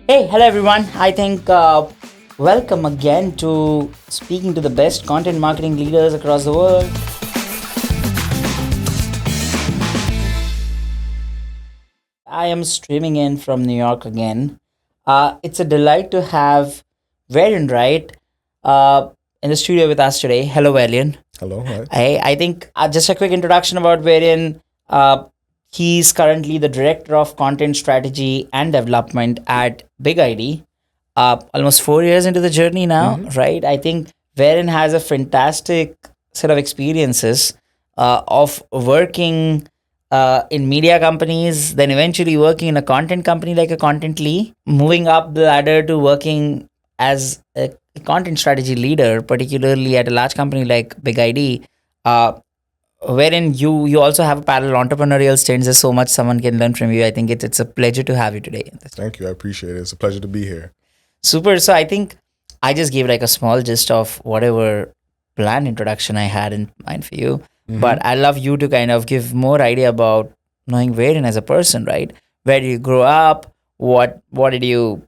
Hey, hello everyone. I think welcome again to speaking to the best content marketing leaders across the world. I am streaming in from New York again. It's a delight to have Verrion Wright uh, in the studio with us today. Hello, Verrion. Hello, hi. I think just a quick introduction about Varian. He's currently the director of content strategy and development at Big ID. Almost 4 years into the journey now, hmm right? I think Varian has a fantastic set of experiences of working in media companies, then eventually working in a content company like a content lead, moving up the ladder to working as a content strategy leader, particularly at a large company like Big ID, uh, wherein you also have a parallel entrepreneurial stints. There's so much someone can learn from you. I think it's a pleasure to have you today. Thank you. I appreciate it. It's a pleasure to be here. Super. So I think I just gave like a small gist of whatever planned introduction I had in mind for you. hmm But I love you to kind of give more idea about knowing Varian as a person, right? Where did you grow up? What did you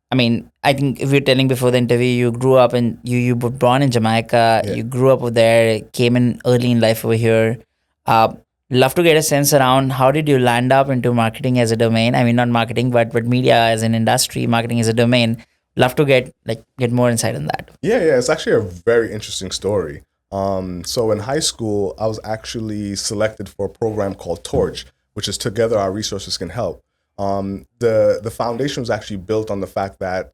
I mean, I think if you're telling before the interview, you grew up and you were born in Jamaica, Yeah. you grew up over there, came in early in life over here. Uh, Love to get a sense around how did you land up into marketing as a domain? I mean, not marketing, but media as an industry, marketing as a domain. Love to get more insight on that. Yeah. It's actually a very interesting story. So in high school, I was actually selected for a program called Torch, which is Together Our Resources Can Help. The foundation was actually built on the fact that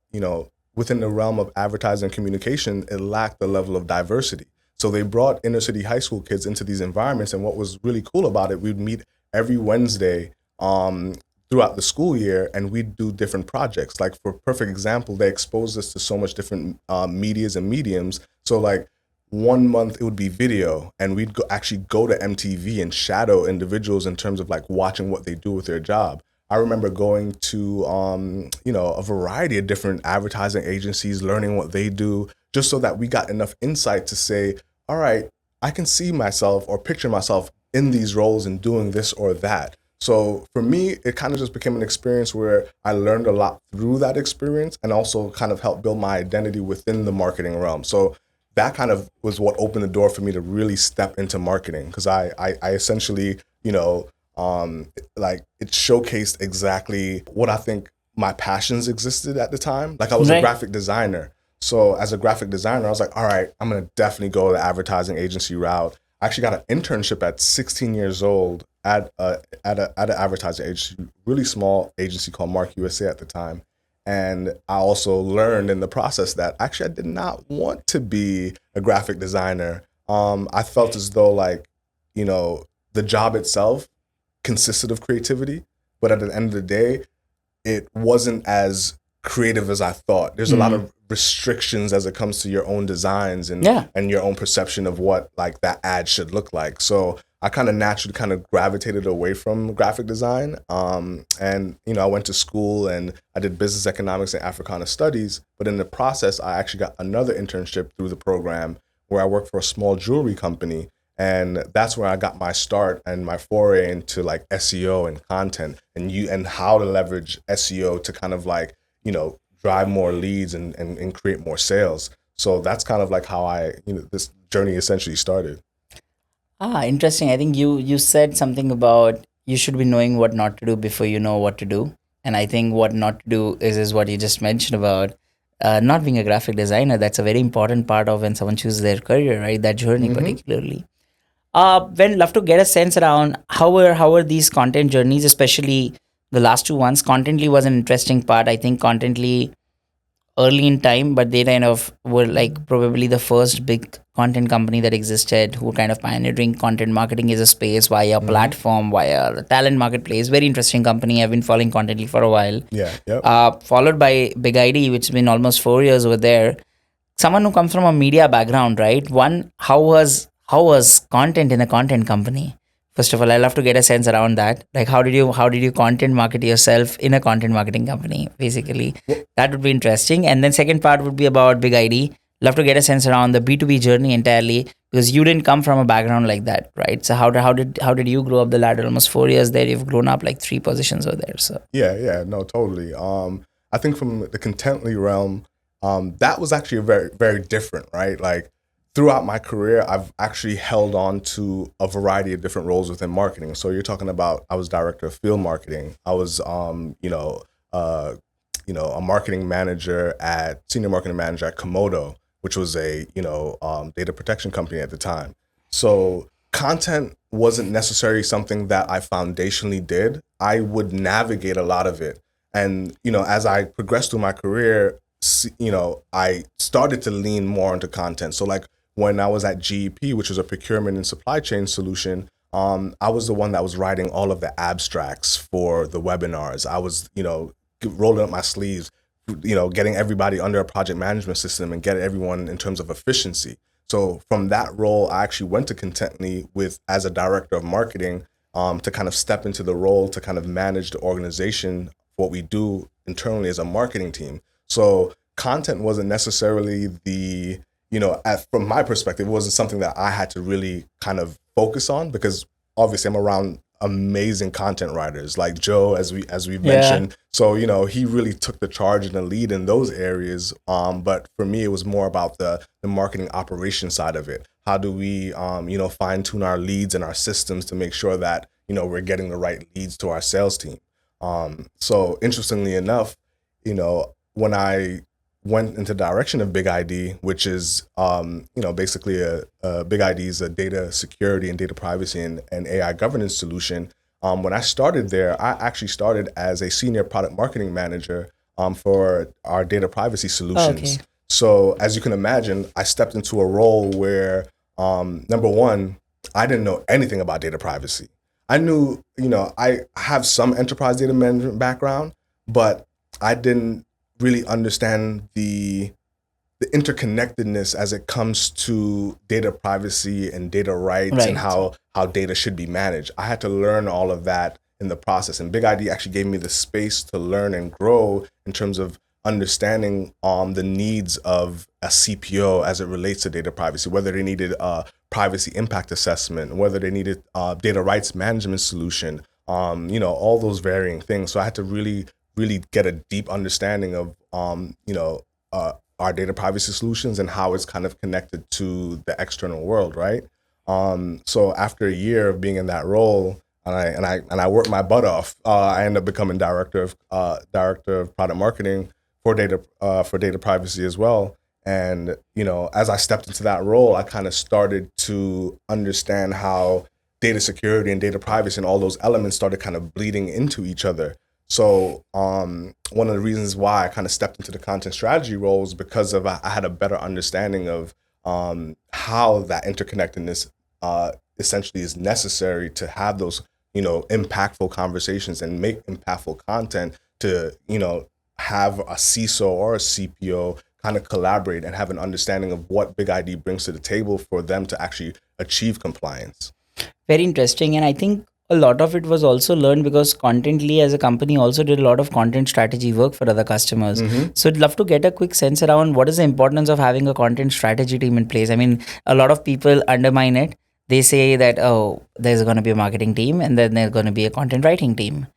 within the realm of advertising and communication, it lacked the level of diversity. So they brought inner city high school kids into these environments, and what was really cool about it, we'd meet every Wednesday throughout the school year, and we'd do different projects. Like for perfect example, they exposed us to so much different medias and mediums. So like 1 month it would be video, and we'd actually go to MTV and shadow individuals in terms of like watching what they do with their job. I remember going to a variety of different advertising agencies, learning what they do, just so that we got enough insight to say, all right, I can see myself or picture myself in these roles and doing this or that. So for me, it kind of just became an experience where I learned a lot through that experience, and also kind of helped build my identity within the marketing realm. So that kind of was what opened the door for me to really step into marketing, because I essentially, like it showcased exactly what I think my passions existed at the time. Like I was a Right. graphic designer. So as a graphic designer, I was like, all right, I'm gonna definitely go the advertising agency route. I actually got an internship at 16 years old at an advertising agency, really small agency called Mark USA at the time. And I also learned in the process that actually I did not want to be a graphic designer. I felt as though like, you know, the job itself consisted of creativity, but at the end of the day, it wasn't as creative as I thought. There's a lot of restrictions as it comes to your own designs and Yeah. your own perception of what like that ad should look like. So I kind of naturally kind of gravitated away from graphic design. And I went to school and I did business economics and Africana studies. But in the process, I actually got another internship through the program where I worked for a small jewelry company, and that's where I got my start and my foray into like SEO and content and how to leverage SEO to kind of like drive more leads and create more sales. So that's kind of like how this journey essentially started. Interesting. I think you said something about you should be knowing what not to do before you know what to do. And I think what not to do is what you just mentioned about not being a graphic designer. That's a very important part of when someone chooses their career, right? That journey hmm particularly. When love to get a sense around how are these content journeys, especially the last 2 ones. Contently was an interesting part. I think Contently early in time, but they kind of were like probably the first big content company that existed who kind of pioneering content marketing as a space via hmm platform, via the talent marketplace. Very interesting company. I've been following Contently for a while. Yeah. Yep. Followed by Big ID, which has been almost 4 years over there. Someone who comes from a media background, right? One, how was content in a content company? First of all, I love to get a sense around that. Like, how did you content market yourself in a content marketing company? Basically, Well, that would be interesting. And then second part would be about Big ID. Love to get a sense around the B2B journey entirely because you didn't come from a background like that, right? So how did you grow up the ladder? Almost 4 years there, you've grown up like three positions over there. So yeah. No, totally. I think from the Contently realm, that was actually very, very different, right? Like throughout my career, I've actually held on to a variety of different roles within marketing. So you're talking about, I was director of field marketing. I was, a marketing manager senior marketing manager at Komodo, which was a, data protection company at the time. So content wasn't necessarily something that I foundationally did. I would navigate a lot of it. And, as I progressed through my career, I started to lean more into content. So like when I was at GEP, which was a procurement and supply chain solution, I was the one that was writing all of the abstracts for the webinars. I was, rolling up my sleeves, getting everybody under a project management system and get everyone in terms of efficiency. So from that role, I actually went to Contently as a director of marketing to kind of step into the role to kind of manage the organization, what we do internally as a marketing team. So content wasn't necessarily from my perspective, it wasn't something that I had to really kind of focus on, because obviously I'm around amazing content writers like Joe, as we mentioned. So, he really took the charge and the lead in those areas. But for me, it was more about the marketing operation side of it. How do we, fine tune our leads and our systems to make sure that, we're getting the right leads to our sales team. So interestingly enough, when I went into the direction of Big ID, which is, basically a Big ID is a data security and data privacy and AI governance solution. When I started there, I actually started as a senior product marketing manager for our data privacy solutions. Okay. So as you can imagine, I stepped into a role where, number one, I didn't know anything about data privacy. I knew, I have some enterprise data management background, but I didn't really understand the interconnectedness as it comes to data privacy and data rights and how data should be managed. I had to learn all of that in the process. And Big ID actually gave me the space to learn and grow in terms of understanding the needs of a CPO as it relates to data privacy, whether they needed a privacy impact assessment, whether they needed a data rights management solution, all those varying things. So I had to really get a deep understanding of, our data privacy solutions and how it's kind of connected to the external world, right? So after a year of being in that role, and I worked my butt off, I ended up becoming director of product marketing for data privacy as well. And as I stepped into that role, I kind of started to understand how data security and data privacy and all those elements started kind of bleeding into each other. So one of the reasons why I kind of stepped into the content strategy role was because I had a better understanding of how that interconnectedness essentially is necessary to have those, impactful conversations and make impactful content to, have a CISO or a CPO kind of collaborate and have an understanding of what Big ID brings to the table for them to actually achieve compliance. Very interesting. And I think a lot of it was also learned because Contently as a company also did a lot of content strategy work for other customers. So I'd love to get a quick sense around what is the importance of having a content strategy team in place. I mean, a lot of people undermine it. They say that, oh, there's going to be a marketing team and then there's going to be a content writing team.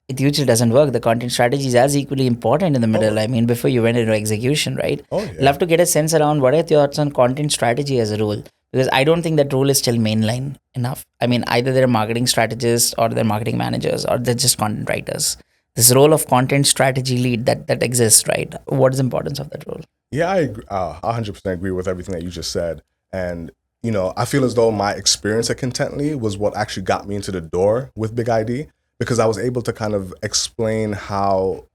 It usually doesn't work. The content strategy is as equally important in the middle. I mean, before you went into execution, right? Love to get a sense around what are your thoughts on content strategy as a role, because I don't think that role is still mainline enough. I mean, either they're marketing strategists or they're marketing managers or they're just content writers. This role of content strategy lead that exists, right? What is the importance of that role? Yeah, I 100% agree with everything that you just said. And, I feel as though my experience at Contently was what actually got me into the door with Big ID, because I was able to kind of explain how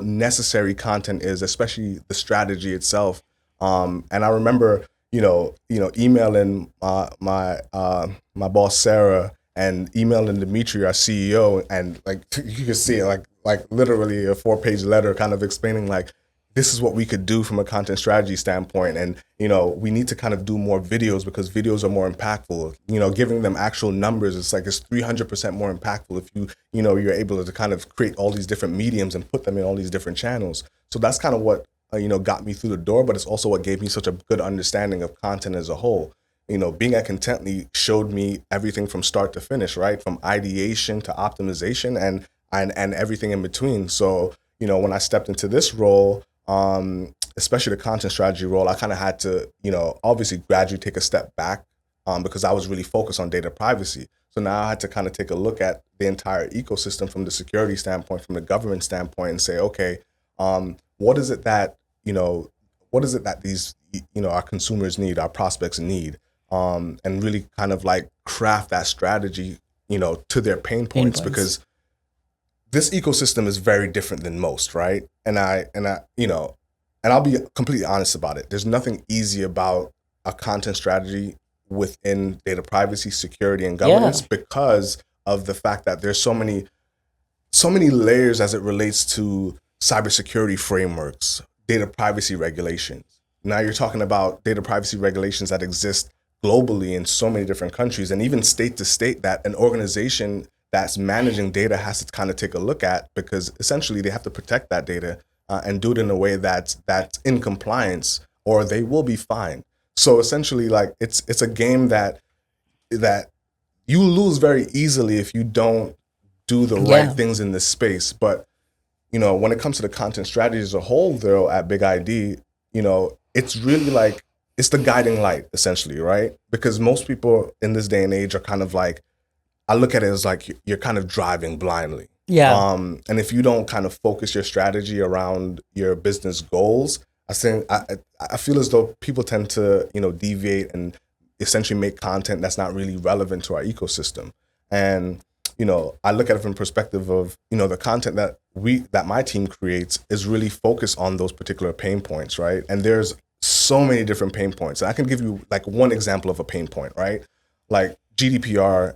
necessary content is, especially the strategy itself. And I remember, emailing my boss Sarah and emailing Dimitri, our CEO, and like you can see it, like literally a 4-page letter, kind of explaining like this is what we could do from a content strategy standpoint, and we need to kind of do more videos because videos are more impactful. Giving them actual numbers, it's 300% more impactful if you're able to kind of create all these different mediums and put them in all these different channels. So that's kind of what got me through the door, but it's also what gave me such a good understanding of content as a whole. Being at Contently showed me everything from start to finish, right? From ideation to optimization. And and everything in between. So, when I stepped into this role, especially the content strategy role, I kind of had to, obviously gradually take a step back because I was really focused on data privacy. So now I had to kind of take a look at the entire ecosystem from the security standpoint, from the government standpoint, and say, okay, what is it that, these, our consumers need, our prospects need, and really kind of like craft that strategy, to their pain points, because this ecosystem is very different than most, right? And I'll be completely honest about it. There's nothing easy about a content strategy within data privacy, security, and governance because of the fact that there's so many layers as it relates to cybersecurity frameworks, data privacy regulations. Now you're talking about data privacy regulations that exist globally in so many different countries, and even state to state, that an organization that's managing data has to kind of take a look at, because essentially they have to protect that data and do it in a way that's in compliance, or they will be fined. So essentially, like, it's a game that you lose very easily if you don't do the right things in this space. But when it comes to the content strategy as a whole, though, at Big ID, it's really like, it's the guiding light, essentially, right? Because most people in this day and age are kind of like, I look at it as like you're kind of driving blindly. Yeah. And if you don't kind of focus your strategy around your business goals, I feel as though people tend to, deviate and essentially make content that's not really relevant to our ecosystem. And, I look at it from the perspective of, the content that my team creates is really focused on those particular pain points, right? And there's so many different pain points. And I can give you like one example of a pain point, right? Like GDPR,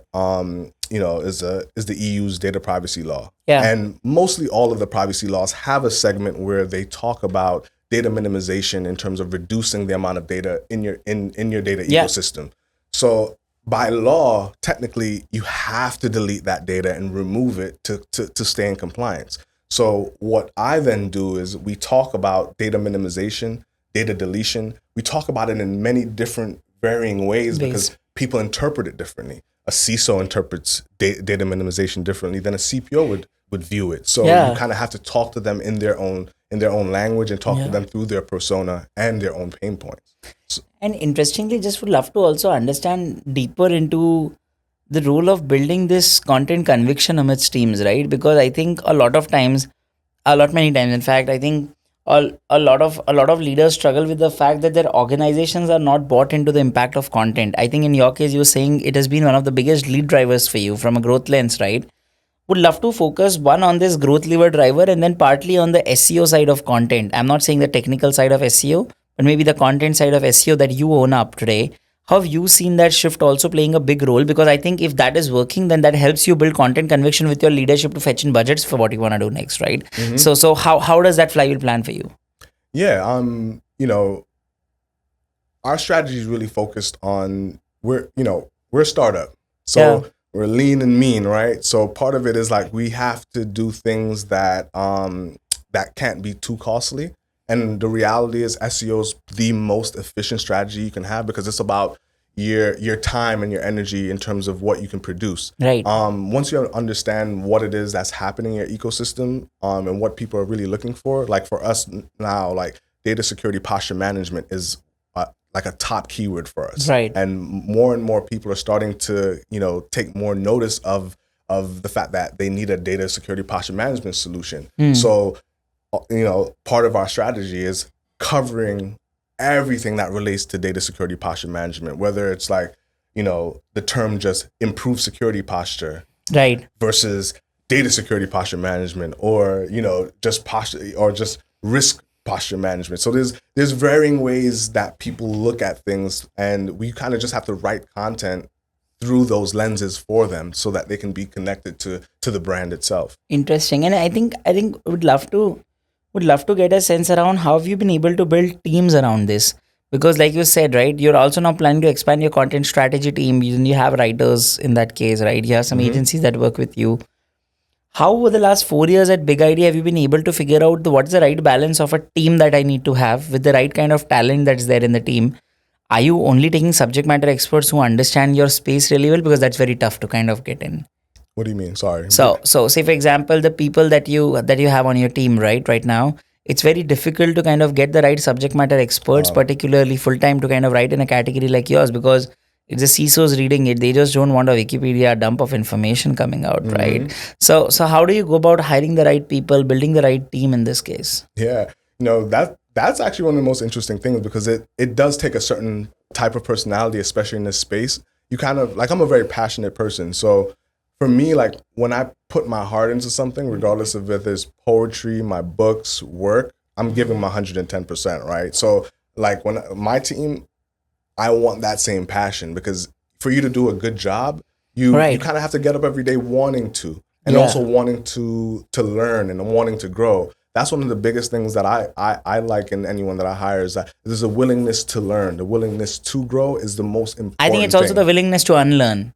is the EU's data privacy law. Yeah. And mostly all of the privacy laws have a segment where they talk about data minimization in terms of reducing the amount of data in your data ecosystem. So by law, technically, you have to delete that data and remove it to stay in compliance. So what I then do is we talk about data minimization, data deletion. We talk about it in many different varying ways because people interpret it differently. A CISO interprets data minimization differently than a CPO would view it. So you kind of have to talk to them in their own language and talk to them through their persona and their own pain points. So, and interestingly, just would love to also understand deeper into the role of building this content conviction amidst teams, right? Because I think many times, in fact, I think a lot of leaders struggle with the fact that their organizations are not bought into the impact of content. I think in your case, you were saying it has been one of the biggest lead drivers for you from a growth lens, right? Would love to focus one on this growth lever driver and then partly on the SEO side of content. I'm not saying the technical side of SEO, but maybe the content side of SEO that you own up today. How have you seen that shift also playing a big role? Because I think if that is working, then that helps you build content conviction with your leadership to fetch in budgets for what you want to do next, right? Mm-hmm. So how does that flywheel plan for you? Yeah, our strategy is really focused on we're a startup, so we're lean and mean, right? So part of it is like we have to do things that that can't be too costly. And the reality is SEO is the most efficient strategy you can have because it's about your time and your energy in terms of what you can produce. Right. Once you understand what it is that's happening in your ecosystem and what people are really looking for, like for us now, like data security posture management is like a top keyword for us. Right. And more people are starting to, take more notice of the fact that they need a data security posture management solution. So, part of our strategy is covering everything that relates to data security posture management, whether it's like, the term just improve security posture, right, versus data security posture management, or, just posture or just risk posture management. So there's varying ways that people look at things, and we kind of just have to write content through those lenses for them so that they can be connected to the brand itself. Interesting. And I think would love to get a sense around how have you been able to build teams around this? Because like you said, right, you're also now planning to expand your content strategy team. You have writers in that case, right? You have some agencies that work with you. How over the last 4 years at Big Idea have you been able to figure out what's the right balance of a team that I need to have with the right kind of talent that's there in the team? Are you only taking subject matter experts who understand your space really well? Because that's very tough to kind of get in. What do you mean? Sorry. So say for example, the people that you have on your team, right now, it's very difficult to kind of get the right subject matter experts, Um, particularly full time, to kind of write in a category like yours, because it's the CISOs reading it. They just don't want a Wikipedia dump of information coming out, right? mhm. So how do you go about hiring the right people, building the right team in this case? Yeah, that's actually one of the most interesting things because it does take a certain type of personality, especially in this space. You kind of like I'm a very passionate person, so for me, like when I put my heart into something, regardless of if it's poetry, my books, work, I'm giving my 110%, right? So like when my team, I want that same passion because for you to do a good job, you Right. kind of have to get up every day wanting to, and Yeah. also wanting to learn and wanting to grow. That's one of the biggest things that I like in anyone that I hire is that there's a willingness to learn. The willingness to grow is the most important I think it's also thing. the willingness to unlearn.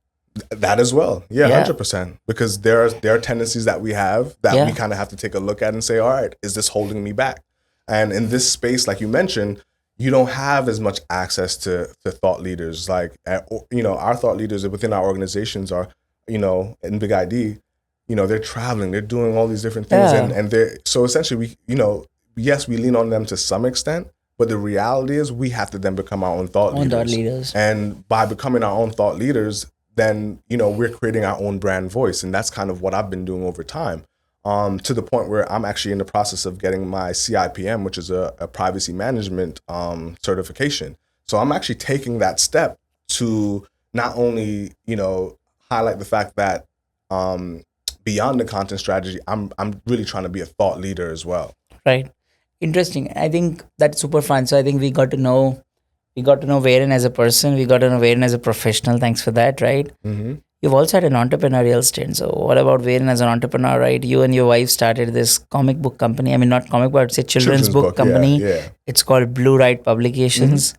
That as well. Yeah, Yeah. 100%. Because there are tendencies that we have that Yeah. we kind of have to take a look at and say, all right, is this holding me back? And in this space, like you mentioned, you don't have as much access to thought leaders. Like, our thought leaders within our organizations are, in Big ID, they're traveling, they're doing all these different things. Yeah. And they're, so essentially yes, we lean on them to some extent, but the reality is we have to then become our own thought On thought leaders. leaders. And by becoming our own thought leaders, then we're creating our own brand voice, and that's kind of what I've been doing over time. To the point where I'm actually in the process of getting my CIPM, which is a privacy management certification. So I'm actually taking that step to not only highlight the fact that beyond the content strategy, I'm really trying to be a thought leader as well. Right. Interesting. I think that's super fun. So I think we got to know Verrion as a person. We got to know Verrion as a professional. Thanks for that, right? Mm-hmm. You've also had an entrepreneurial stint. So what about Verrion as an entrepreneur, right? You and your wife started this comic book company. I mean, not comic book, it's a children's book company. Yeah. It's called Wright Publications.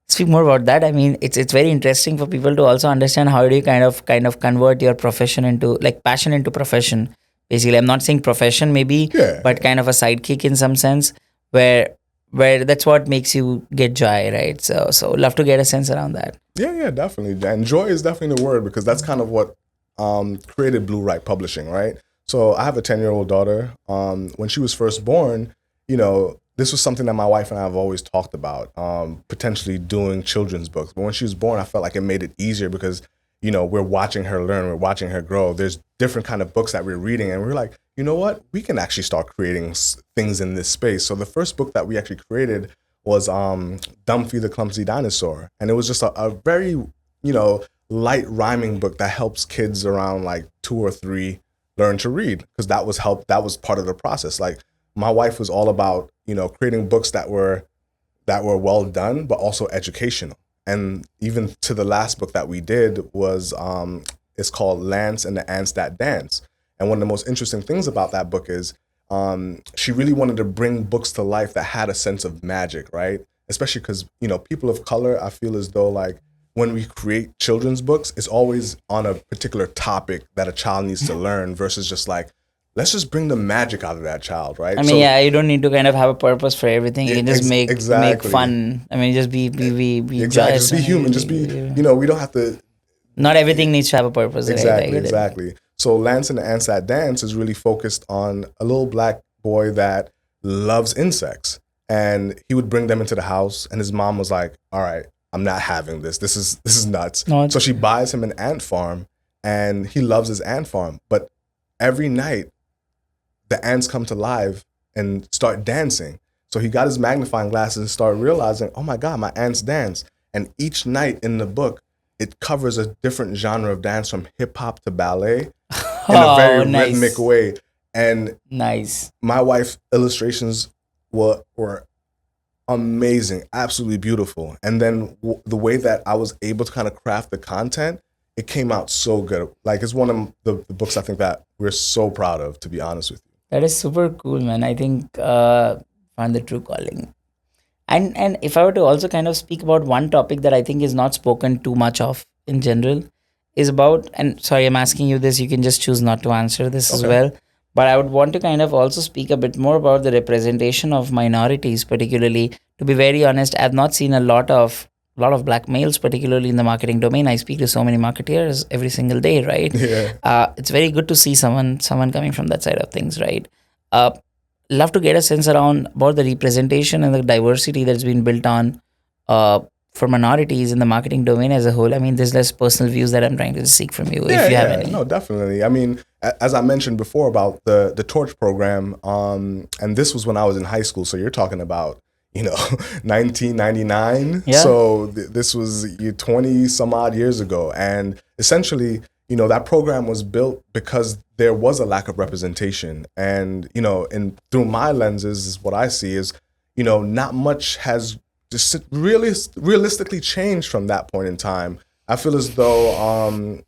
Speak more about that. I mean, it's very interesting for people to also understand how do you kind of convert your profession into like passion into profession. Basically, I'm not saying profession maybe, Yeah. but kind of a sidekick in some sense where that's what makes you get joy, right? So love to get a sense around that. Yeah, definitely. And joy is definitely the word because that's kind of what created Wright Publishing, right? So I have a 10-year-old daughter. When she was first born, this was something that my wife and I have always talked about, potentially doing children's books. But when she was born, I felt like it made it easier because, we're watching her learn, we're watching her grow. There's different kind of books that we're reading, and we're like, you know what? We can actually start creating things in this space. So the first book that we actually created was Dumpy the Clumsy Dinosaur. And it was just a very, light rhyming book that helps kids around like 2 or 3 learn to read because that was part of the process. Like my wife was all about, creating books that were well done, but also educational. And even to the last book that we did was, it's called Lance and the Ants That Dance. And one of the most interesting things about that book is she really wanted to bring books to life that had a sense of magic, right? Especially because, people of color, I feel as though like when we create children's books, it's always on a particular topic that a child needs to learn versus just like, let's just bring the magic out of that child, right? I mean, you don't need to kind of have a purpose for everything. You can just make fun. I mean, just be exactly. joyous. Just be human. Just be, we don't have to. Not everything needs to have a purpose. Exactly, right? Exactly. So Lance and the Ants That Dance is really focused on a little black boy that loves insects. And he would bring them into the house and his mom was like, all right, I'm not having this. This is nuts. No, so she buys him an ant farm and he loves his ant farm. But every night, the ants come to life and start dancing. So he got his magnifying glasses and started realizing, oh my God, my ants dance. And each night in the book, it covers a different genre of dance from hip hop to ballet in a very rhythmic way. And my wife's illustrations were amazing, absolutely beautiful. And then the way that I was able to kind of craft the content, it came out so good. Like it's one of the books I think that we're so proud of, to be honest with you. That is super cool, man. I think found the true calling. And if I were to also kind of speak about one topic that I think is not spoken too much of in general, is about, and sorry, I'm asking you this, you can just choose not to answer this as well. But I would want to kind of also speak a bit more about the representation of minorities, particularly. To be very honest, I've not seen a lot of a lot of black males, particularly in the marketing domain. I speak to so many marketeers every single day, right? Yeah. It's very good to see someone coming from that side of things, right? Uh, Love to get a sense around about the representation and the diversity that's been built on uh, for minorities in the marketing domain as a whole. I mean, there's less personal views that I'm trying to seek from you, if you have any. No, definitely. I mean, as I mentioned before about the Torch program, and this was when I was in high school. So you're talking about 1999. Yeah. So this was 20 some odd years ago, and essentially, that program was built because there was a lack of representation, and and through my lenses, what I see is, not much has just really realistically changed from that point in time. I feel as though,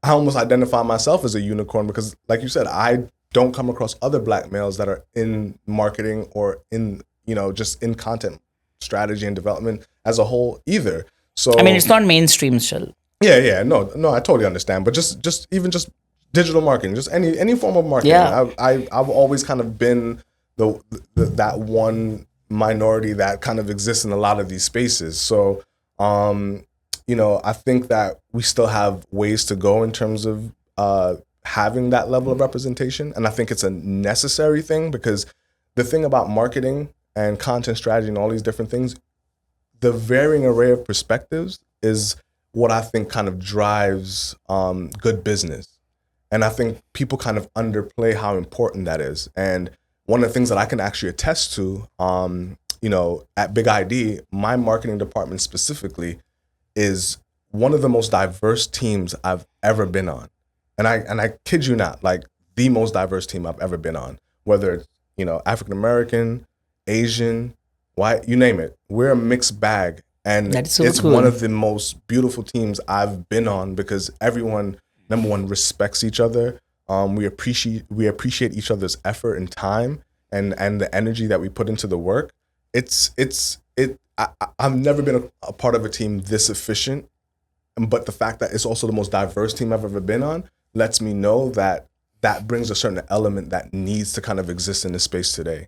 I almost identify myself as a unicorn because, like you said, I don't come across other black males that are in marketing or in, just in content strategy and development as a whole either. So I mean, it's not mainstream still. Yeah, no, I totally understand. But just digital marketing, just any form of marketing. Yeah. I've always kind of been the that one minority that kind of exists in a lot of these spaces. So, I think that we still have ways to go in terms of having that level of representation, and I think it's a necessary thing because the thing about marketing and content strategy and all these different things, the varying array of perspectives is what I think kind of drives good business. And I think people kind of underplay how important that is. And one of the things that I can actually attest to, at Big ID, my marketing department specifically is one of the most diverse teams I've ever been on. And I kid you not, like the most diverse team I've ever been on, whether it's, African American, Asian, white, you name it. We're a mixed bag. And it's cool. One of the most beautiful teams I've been on because everyone, number one, respects each other. We appreciate each other's effort and time and the energy that we put into the work. I've never been a part of a team this efficient, but the fact that it's also the most diverse team I've ever been on lets me know that brings a certain element that needs to kind of exist in this space today.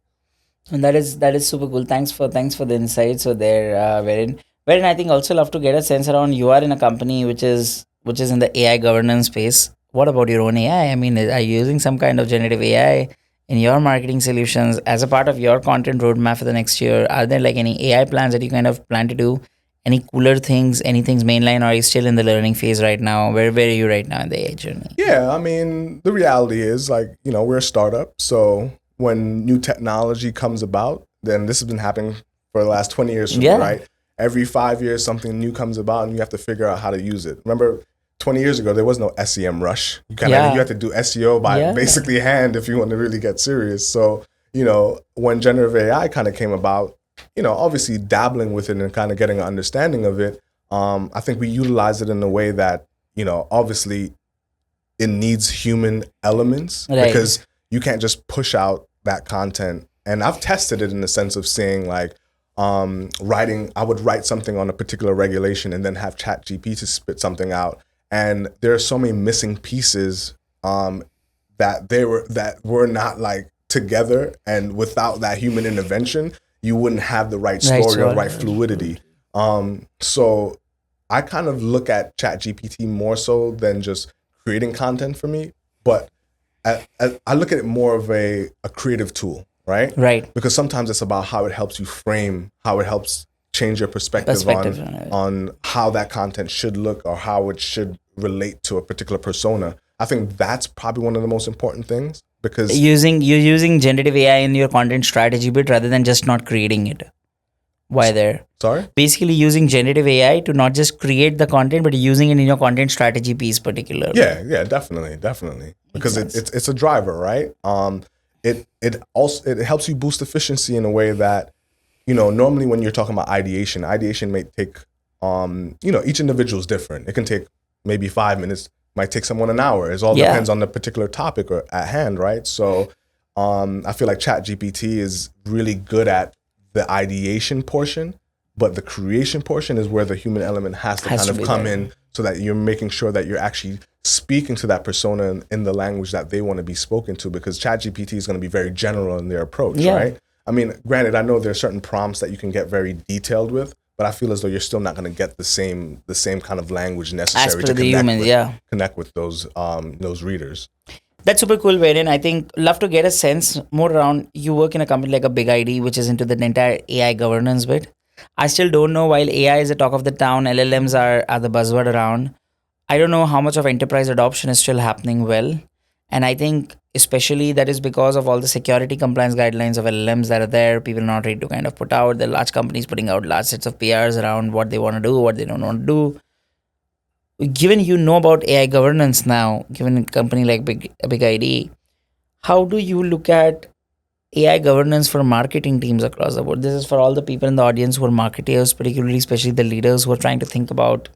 And that is super cool. Thanks for the insights. So there, wherein I think also love to get a sense around. You are in a company which is in the AI governance space. What about your own AI? I mean, are you using some kind of generative AI in your marketing solutions as a part of your content roadmap for the next year? Are there like any AI plans that you kind of plan to do? Any cooler things, anything's mainline, or are you still in the learning phase right now? Where are you right now in the AI journey? Yeah, I mean, the reality is like, we're a startup. So when new technology comes about, then this has been happening for the last 20 years for me, right? Every 5 years, something new comes about and you have to figure out how to use it. Remember, 20 years ago, there was no SEM rush. You had to do SEO by basically hand if you want to really get serious. So, when generative AI kind of came about, obviously dabbling with it and kind of getting an understanding of it, I think we utilize it in a way that, obviously it needs human elements because you can't just push out that content. And I've tested it in the sense of saying like, I would write something on a particular regulation and then have ChatGPT to spit something out. And there are so many missing pieces that were not like together. And without that human intervention, you wouldn't have the right story or right fluidity. So I kind of look at ChatGPT more so than just creating content for me, but I look at it more of a creative tool, right? Right. Because sometimes it's about how it helps you frame, how it helps change your perspective on how that content should look or how it should relate to a particular persona. I think that's probably one of the most important things because you're using generative AI in your content strategy bit rather than just not creating it. Why there? Sorry? Basically using generative AI to not just create the content, but using it in your content strategy piece particularly. Yeah, definitely. Because it's a driver, right? It helps you boost efficiency in a way that, normally when you're talking about ideation may take, each individual is different. It can take maybe 5 minutes, might take someone an hour. It all depends on the particular topic or at hand, right? So I feel like ChatGPT is really good at the ideation portion, but the creation portion is where the human element has to come in so that you're making sure that you're actually speaking to that persona in the language that they want to be spoken to, because ChatGPT is going to be very general in their approach, right? I mean, granted, I know there are certain prompts that you can get very detailed with, but I feel as though you're still not going to get the same kind of language As necessary per to the humans, connect with those readers. That's super cool, Verrion. I think love to get a sense more around. You work in a company like a Big ID, which is into the entire AI governance bit. I still don't know. While AI is the talk of the town, LLMs are the buzzword around. I don't know how much of enterprise adoption is still happening well. And I think especially that is because of all the security compliance guidelines of LLMs that are there. People are not ready to kind of put out. The large companies putting out large sets of PRs around what they want to do, what they don't want to do. Given you know about AI governance now, given a company like Big ID, how do you look at AI governance for marketing teams across the board? This is for all the people in the audience who are marketers, particularly, especially the leaders who are trying to think about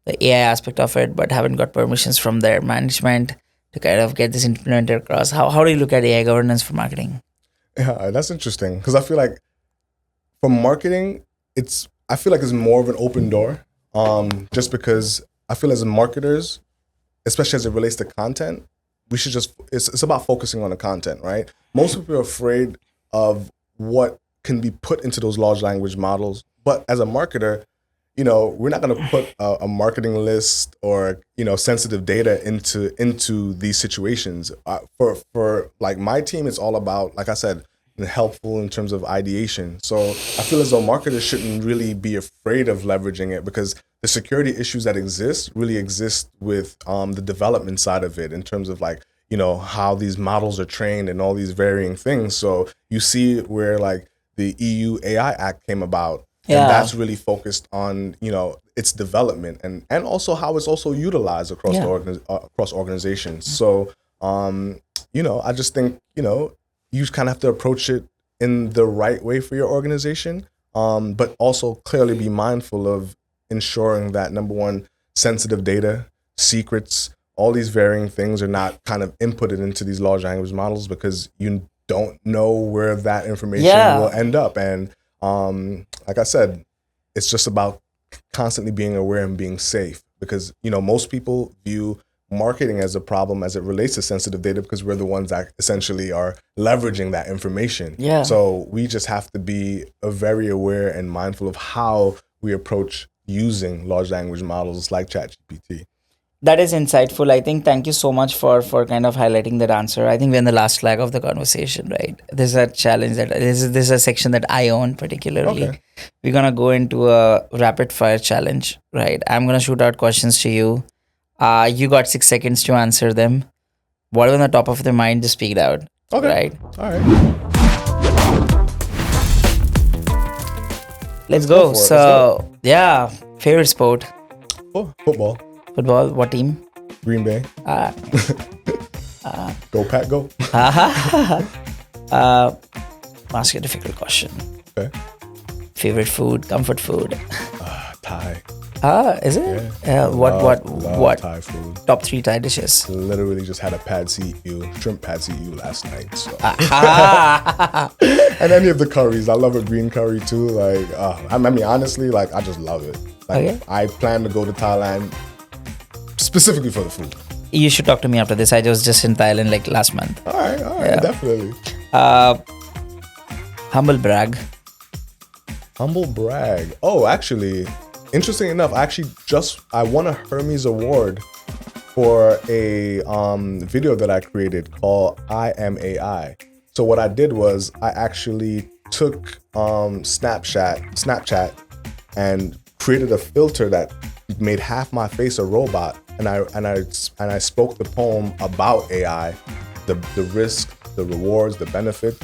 the AI aspect of it, but haven't got permissions from their management to kind of get this implemented across. How do you look at AI governance for marketing? Yeah, that's interesting because I feel like for marketing, I feel like it's more of an open door. Just because I feel as marketers, especially as it relates to content, we should it's about focusing on the content, right? Most people are afraid of what can be put into those large language models. But as a marketer, we're not going to put a marketing list or, sensitive data into these situations. For like my team, it's all about, like I said, helpful in terms of ideation. So I feel as though marketers shouldn't really be afraid of leveraging it because the security issues that really exist with the development side of it in terms of like, how these models are trained and all these varying things. So you see where like the EU AI Act came about. Yeah. And that's really focused on, its development and also how it's also utilized across across organizations. So, I just think, you kind of have to approach it in the right way for your organization, but also clearly be mindful of ensuring that, number one, sensitive data, secrets, all these varying things are not kind of inputted into these large language models because you don't know where that information will end up. And like I said, it's just about constantly being aware and being safe because, most people view marketing as a problem as it relates to sensitive data because we're the ones that essentially are leveraging that information. Yeah. So we just have to be very aware and mindful of how we approach using large language models like ChatGPT. That is insightful. I think thank you so much for kind of highlighting that answer. I think we're in the last flag of the conversation, right? This is a challenge this is a section that I own particularly. Okay. We're gonna go into a rapid fire challenge, right? I'm gonna shoot out questions to you. You got 6 seconds to answer them. Whatever on the top of their mind, just speak it out. Okay. Right? All right. Let's go. So, yeah, favorite sport? Oh, football. Football. What team? Green Bay. Go Pack, go. Ask you a difficult question. Okay. Favorite food, comfort food? Thai. Is it? Yeah. What? Thai food. Top 3 Thai dishes. Literally just had a shrimp pad see ew last night. So. Ah. And any of the curries, I love a green curry too. Like, I mean, honestly, like I just love it. Like, Okay. I plan to go to Thailand specifically for the food. You should talk to me after this. I was just in Thailand like last month. All right, Yeah. definitely. Humble brag. Humble brag. Oh, actually, interesting enough, I won a Hermes Award for a video that I created called I Am AI. So what I did was I actually took Snapchat and created a filter that made half my face a robot, and I spoke the poem about AI, the risks, the rewards, the benefits.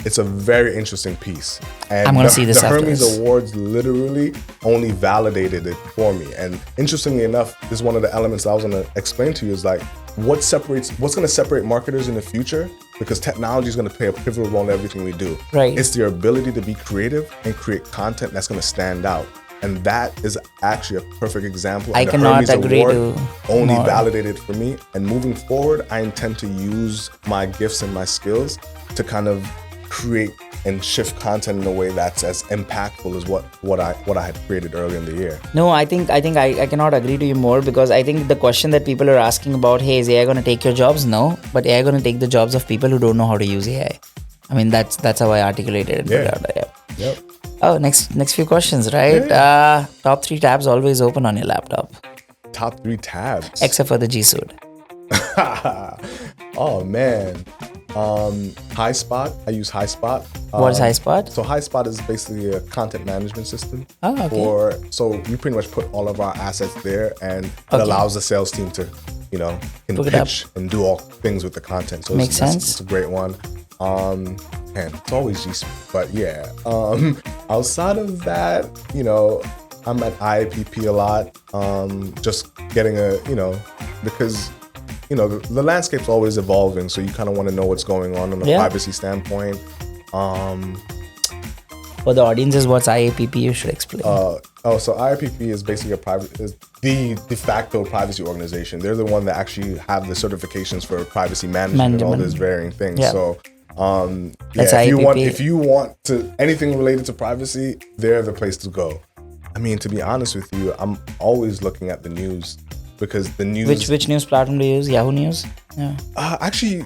It's a very interesting piece. And I'm gonna see this the after Hermes this. Awards literally only validated it for me. And interestingly enough, this is one of the elements I was gonna explain to you is like, what's gonna separate marketers in the future? Because technology is gonna play a pivotal role in everything we do. Right. It's their ability to be creative and create content that's gonna stand out. And that is actually a perfect example. I And the cannot Hermes agree Award to only more. validated for me. And moving forward, I intend to use my gifts and my skills to kind of create and shift content in a way that's as impactful as what I had created earlier in the year. No, I think I cannot agree to you more because I think the question that people are asking about, hey, is AI going to take your jobs? No, but AI going to take the jobs of people who don't know how to use AI. I mean, that's how I articulated it. Yeah. Yeah. Yep. Oh, next few questions, right? Top 3 tabs always open on your laptop, Top 3 tabs. except for the G Suite. Oh man. HighSpot. I use HighSpot. What is HighSpot? So HighSpot is basically a content management system. Oh, okay. So we pretty much put all of our assets there, and it Okay. allows the sales team to, can Look it up. pitch and do all things with the content. So Makes sense. It's a great one. And it's always G Suite. But yeah. Outside of that, I'm at IAPP a lot. Just getting because the landscape's always evolving, so you kind of want to know what's going on a Yeah. privacy standpoint. For the audiences, what's IAPP? You should explain. So IAPP is basically is the de facto privacy organization. They're the one that actually have the certifications for privacy management and all these varying things. Yeah. So That's if you want to anything related to privacy, they're the place to go. I mean, to be honest with you, I'm always looking at the news because the news. Which news platform do you use? Yahoo News? Yeah. Actually,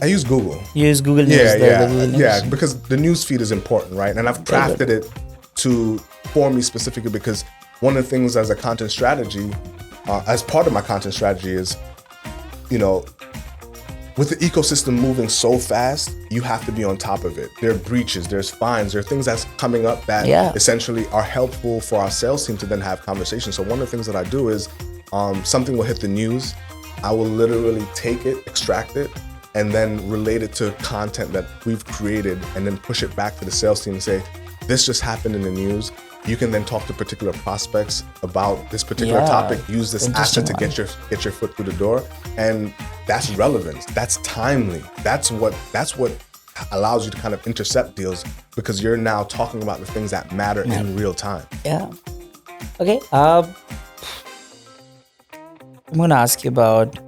I use Google. You use Google News. Yeah, the Google News. yeah, because the news feed is important, right? And I've crafted it for me specifically because one of the things as a content strategy, as part of my content strategy is, with the ecosystem moving so fast, you have to be on top of it. There are breaches, there's fines, there are things that's coming up that essentially are helpful for our sales team to then have conversations. So one of the things that I do is something will hit the news. I will literally take it, extract it, and then relate it to content that we've created and then push it back to the sales team and say, this just happened in the news. You can then talk to particular prospects about this particular topic, use this asset to get your foot through the door. And that's relevance. That's timely. That's what allows you to kind of intercept deals because you're now talking about the things that matter in real time. Yeah. Okay. I'm going to ask you about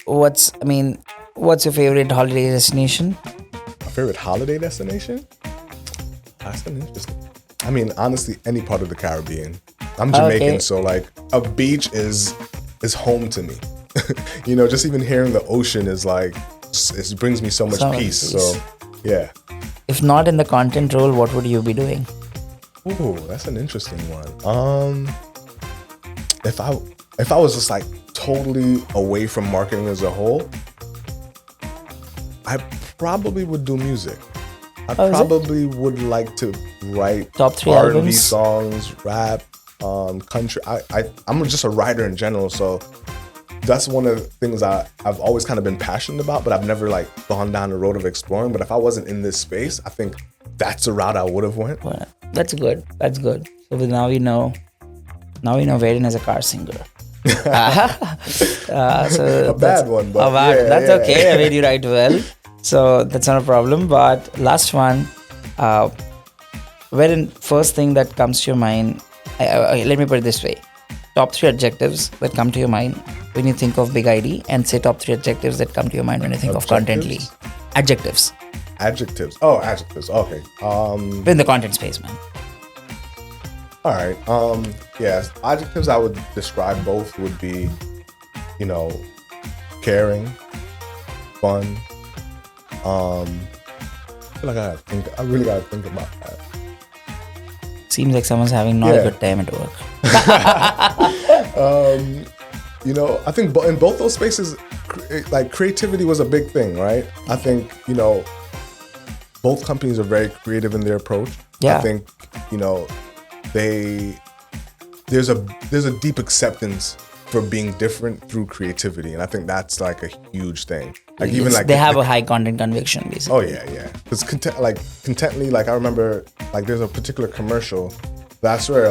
what's your favorite holiday destination? My favorite holiday destination? That's an interesting. I mean, honestly, any part of the Caribbean. I'm Jamaican, so like a beach is home to me. Just even hearing the ocean is like, it brings me so much peace. So, yeah. If not in the content role, what would you be doing? Ooh, that's an interesting one. If I was just like totally away from marketing as a whole, I probably would do music. I probably would like to write top 3 R&B albums? songs, rap, country. I'm just a writer in general, so that's one of the things I've always kind of been passionate about, but I've never like gone down the road of exploring. But if I wasn't in this space, I think that's the route I would have went. Well, that's good. So now we know Verrion is a car singer. A bad one, but that's okay. I mean, you write well, so that's not a problem. But last one, Verrion, first thing that comes to your mind, let me put it this way. Top 3 adjectives that come to your mind when you think of Big ID, and say top 3 adjectives that come to your mind when you think of Contently. Adjectives. Oh, adjectives. Okay. In the content space, man. All right. Yes. Adjectives I would describe both would be, caring, fun. I feel like I really gotta think about that. Seems like someone's having not a good time at work. I think in both those spaces, like creativity was a big thing, right? I think, both companies are very creative in their approach. Yeah. I think, there's a deep acceptance for being different through creativity, and I think that's like a huge thing. Like even like they have a high content conviction, basically. Oh yeah. Because Contently, like I remember, like there's a particular commercial that I swear,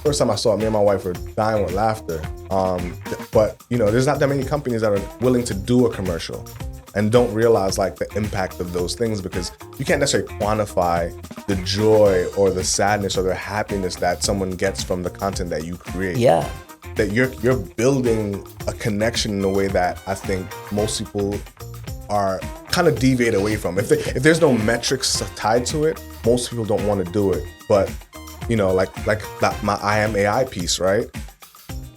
first time I saw it, me and my wife were dying with laughter. But there's not that many companies that are willing to do a commercial and don't realize like the impact of those things, because you can't necessarily quantify the joy or the sadness or the happiness that someone gets from the content that you create. Yeah. That you're building a connection in a way that I think most people are kind of deviate away from. If there's no metrics tied to it, most people don't want to do it. But like that, my I am AI piece, right?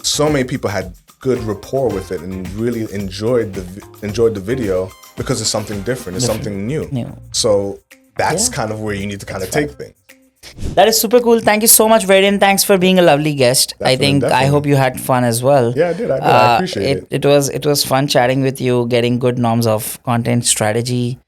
So many people had good rapport with it and really enjoyed the video because it's something different. It's something new. So that's kind of where you need to kind of take things. That is super cool. Thank you so much, Verrion. Thanks for being a lovely guest. Definitely. I hope you had fun as well. Yeah, I did. I appreciate it. It was fun chatting with you, getting good norms of content strategy.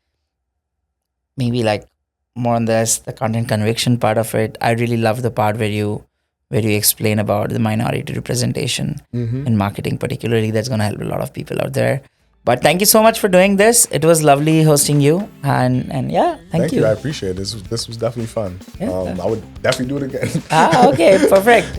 Maybe like more on this, the content conviction part of it. I really love the part where you explain about the minority representation in marketing, particularly. That's going to help a lot of people out there. But thank you so much for doing this. It was lovely hosting you, and yeah, thank you. I appreciate it. This was definitely fun. Yeah. I would definitely do it again. Okay, perfect.